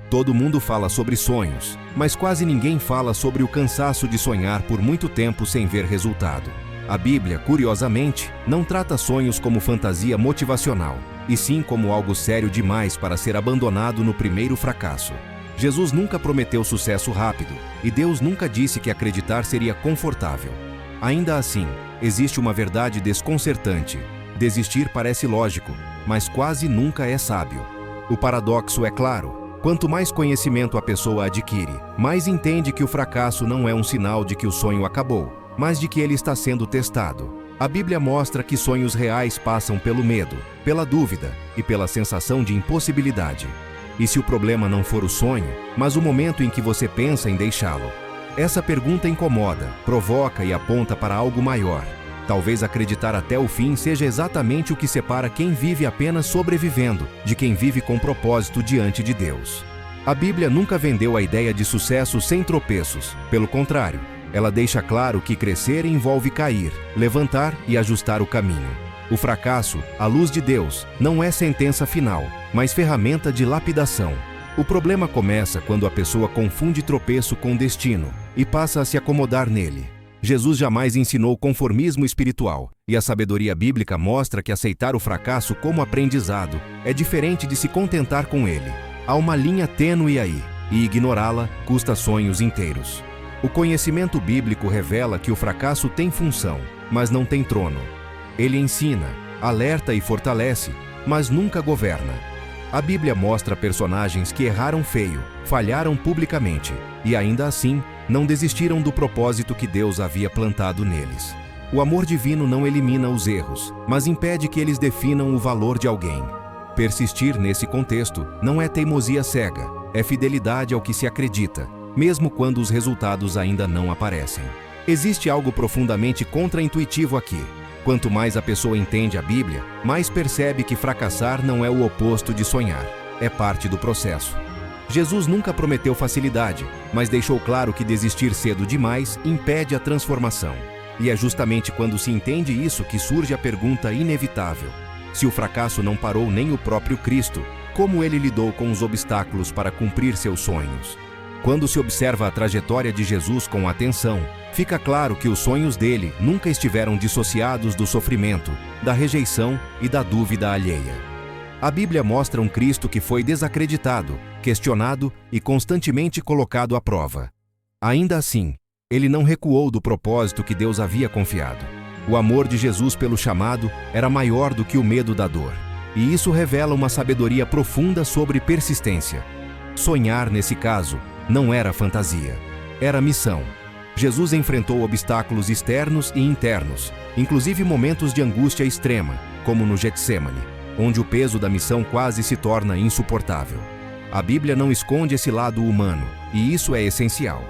Todo mundo fala sobre sonhos, mas quase ninguém fala sobre o cansaço de sonhar por muito tempo sem ver resultado. A Bíblia, curiosamente, não trata sonhos como fantasia motivacional, e sim como algo sério demais para ser abandonado no primeiro fracasso. Jesus nunca prometeu sucesso rápido, e Deus nunca disse que acreditar seria confortável. Ainda assim, existe uma verdade desconcertante. Desistir parece lógico, mas quase nunca é sábio. O paradoxo é claro. Quanto mais conhecimento a pessoa adquire, mais entende que o fracasso não é um sinal de que o sonho acabou, mas de que ele está sendo testado. A Bíblia mostra que sonhos reais passam pelo medo, pela dúvida e pela sensação de impossibilidade. E se o problema não for o sonho, mas o momento em que você pensa em deixá-lo? Essa pergunta incomoda, provoca e aponta para algo maior. Talvez acreditar até o fim seja exatamente o que separa quem vive apenas sobrevivendo de quem vive com propósito diante de Deus. A Bíblia nunca vendeu a ideia de sucesso sem tropeços. Pelo contrário, ela deixa claro que crescer envolve cair, levantar e ajustar o caminho. O fracasso, à luz de Deus, não é sentença final, mas ferramenta de lapidação. O problema começa quando a pessoa confunde tropeço com destino e passa a se acomodar nele. Jesus jamais ensinou conformismo espiritual, e a sabedoria bíblica mostra que aceitar o fracasso como aprendizado é diferente de se contentar com ele. Há uma linha tênue aí, e ignorá-la custa sonhos inteiros. O conhecimento bíblico revela que o fracasso tem função, mas não tem trono. Ele ensina, alerta e fortalece, mas nunca governa. A Bíblia mostra personagens que erraram feio, falharam publicamente, e ainda assim, não desistiram do propósito que Deus havia plantado neles. O amor divino não elimina os erros, mas impede que eles definam o valor de alguém. Persistir nesse contexto não é teimosia cega, é fidelidade ao que se acredita, mesmo quando os resultados ainda não aparecem. Existe algo profundamente contraintuitivo aqui. Quanto mais a pessoa entende a Bíblia, mais percebe que fracassar não é o oposto de sonhar, é parte do processo. Jesus nunca prometeu facilidade, mas deixou claro que desistir cedo demais impede a transformação. E é justamente quando se entende isso que surge a pergunta inevitável. Se o fracasso não parou nem o próprio Cristo, como ele lidou com os obstáculos para cumprir seus sonhos? Quando se observa a trajetória de Jesus com atenção, fica claro que os sonhos dele nunca estiveram dissociados do sofrimento, da rejeição e da dúvida alheia. A Bíblia mostra um Cristo que foi desacreditado, questionado e constantemente colocado à prova. Ainda assim, ele não recuou do propósito que Deus havia confiado. O amor de Jesus pelo chamado era maior do que o medo da dor. E isso revela uma sabedoria profunda sobre persistência. Sonhar, nesse caso, não era fantasia, era missão. Jesus enfrentou obstáculos externos e internos, inclusive momentos de angústia extrema, como no Getsêmani, onde o peso da missão quase se torna insuportável. A Bíblia não esconde esse lado humano, e isso é essencial.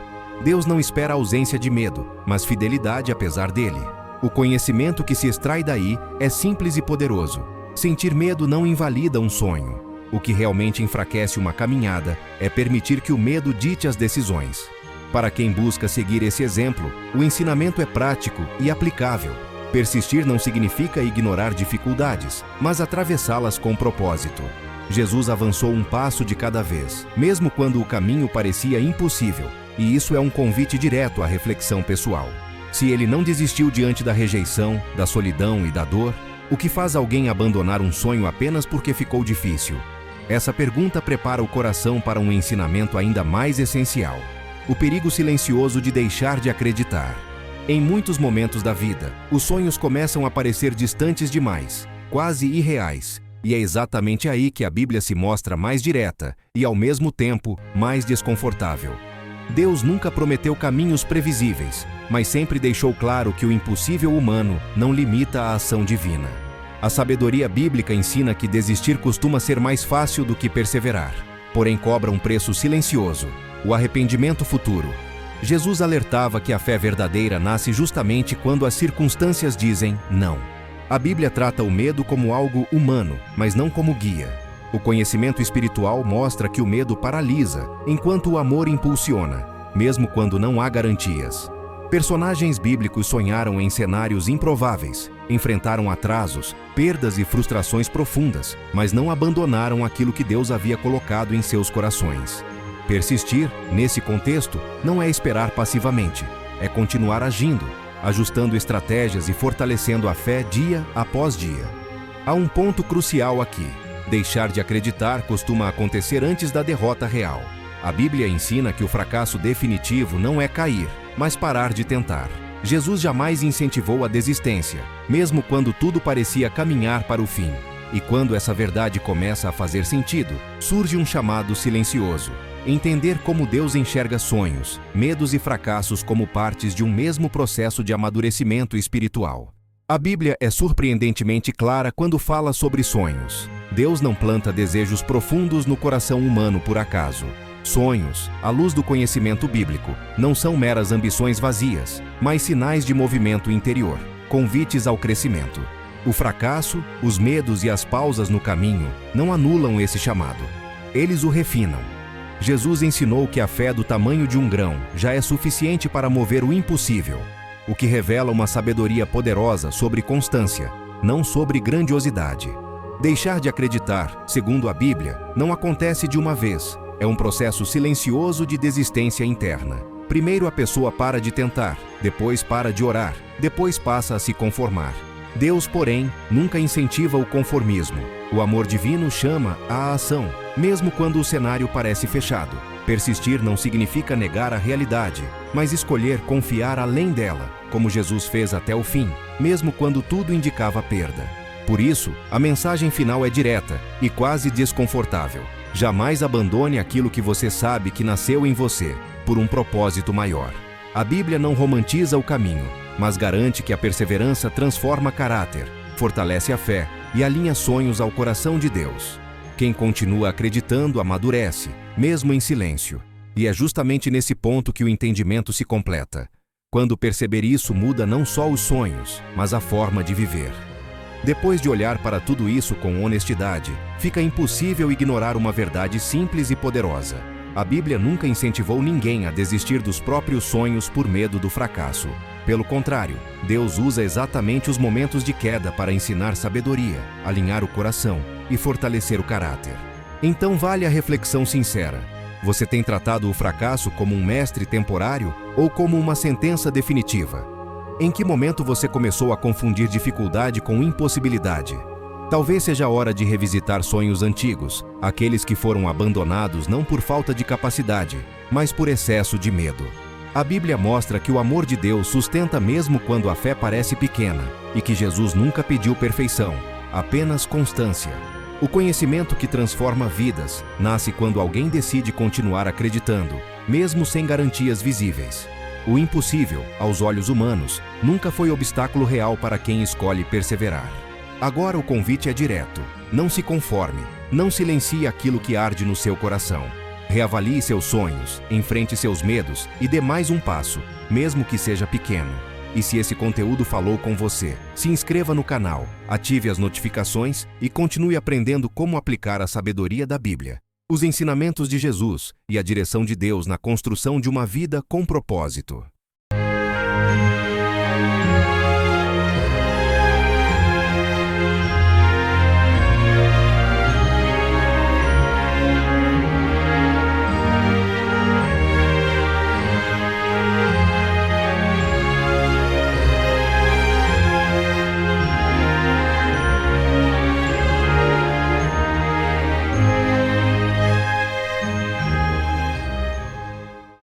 Deus não espera ausência de medo, mas fidelidade apesar dele. O conhecimento que se extrai daí é simples e poderoso. Sentir medo não invalida um sonho. O que realmente enfraquece uma caminhada é permitir que o medo dite as decisões. Para quem busca seguir esse exemplo, o ensinamento é prático e aplicável. Persistir não significa ignorar dificuldades, mas atravessá-las com propósito. Jesus avançou um passo de cada vez, mesmo quando o caminho parecia impossível, e isso é um convite direto à reflexão pessoal. Se ele não desistiu diante da rejeição, da solidão e da dor, o que faz alguém abandonar um sonho apenas porque ficou difícil? Essa pergunta prepara o coração para um ensinamento ainda mais essencial: o perigo silencioso de deixar de acreditar. Em muitos momentos da vida, os sonhos começam a parecer distantes demais, quase irreais, e é exatamente aí que a Bíblia se mostra mais direta e, ao mesmo tempo, mais desconfortável. Deus nunca prometeu caminhos previsíveis, mas sempre deixou claro que o impossível humano não limita a ação divina. A sabedoria bíblica ensina que desistir costuma ser mais fácil do que perseverar, porém cobra um preço silencioso: o arrependimento futuro. Jesus alertava que a fé verdadeira nasce justamente quando as circunstâncias dizem não. A Bíblia trata o medo como algo humano, mas não como guia. O conhecimento espiritual mostra que o medo paralisa, enquanto o amor impulsiona, mesmo quando não há garantias. Personagens bíblicos sonharam em cenários improváveis, enfrentaram atrasos, perdas e frustrações profundas, mas não abandonaram aquilo que Deus havia colocado em seus corações. Persistir, nesse contexto, não é esperar passivamente, é continuar agindo, ajustando estratégias e fortalecendo a fé dia após dia. Há um ponto crucial aqui. Deixar de acreditar costuma acontecer antes da derrota real. A Bíblia ensina que o fracasso definitivo não é cair, mas parar de tentar. Jesus jamais incentivou a desistência, mesmo quando tudo parecia caminhar para o fim. E quando essa verdade começa a fazer sentido, surge um chamado silencioso. Entender como Deus enxerga sonhos, medos e fracassos como partes de um mesmo processo de amadurecimento espiritual. A Bíblia é surpreendentemente clara quando fala sobre sonhos. Deus não planta desejos profundos no coração humano por acaso. Sonhos, à luz do conhecimento bíblico, não são meras ambições vazias, mas sinais de movimento interior, convites ao crescimento. O fracasso, os medos e as pausas no caminho não anulam esse chamado. Eles o refinam. Jesus ensinou que a fé do tamanho de um grão já é suficiente para mover o impossível, o que revela uma sabedoria poderosa sobre constância, não sobre grandiosidade. Deixar de acreditar, segundo a Bíblia, não acontece de uma vez. É um processo silencioso de desistência interna. Primeiro a pessoa para de tentar, depois para de orar, depois passa a se conformar. Deus, porém, nunca incentiva o conformismo. O amor divino chama à ação, mesmo quando o cenário parece fechado. Persistir não significa negar a realidade, mas escolher confiar além dela, como Jesus fez até o fim, mesmo quando tudo indicava perda. Por isso, a mensagem final é direta e quase desconfortável. Jamais abandone aquilo que você sabe que nasceu em você, por um propósito maior. A Bíblia não romantiza o caminho, mas garante que a perseverança transforma caráter, fortalece a fé e alinha sonhos ao coração de Deus. Quem continua acreditando amadurece, mesmo em silêncio. E é justamente nesse ponto que o entendimento se completa. Quando perceber isso, muda não só os sonhos, mas a forma de viver. Depois de olhar para tudo isso com honestidade, fica impossível ignorar uma verdade simples e poderosa. A Bíblia nunca incentivou ninguém a desistir dos próprios sonhos por medo do fracasso. Pelo contrário, Deus usa exatamente os momentos de queda para ensinar sabedoria, alinhar o coração e fortalecer o caráter. Então vale a reflexão sincera. Você tem tratado o fracasso como um mestre temporário ou como uma sentença definitiva? Em que momento você começou a confundir dificuldade com impossibilidade? Talvez seja a hora de revisitar sonhos antigos, aqueles que foram abandonados não por falta de capacidade, mas por excesso de medo. A Bíblia mostra que o amor de Deus sustenta mesmo quando a fé parece pequena, e que Jesus nunca pediu perfeição, apenas constância. O conhecimento que transforma vidas nasce quando alguém decide continuar acreditando, mesmo sem garantias visíveis. O impossível, aos olhos humanos, nunca foi obstáculo real para quem escolhe perseverar. Agora o convite é direto. Não se conforme, não silencie aquilo que arde no seu coração. Reavalie seus sonhos, enfrente seus medos e dê mais um passo, mesmo que seja pequeno. E se esse conteúdo falou com você, se inscreva no canal, ative as notificações e continue aprendendo como aplicar a sabedoria da Bíblia, os ensinamentos de Jesus e a direção de Deus na construção de uma vida com propósito.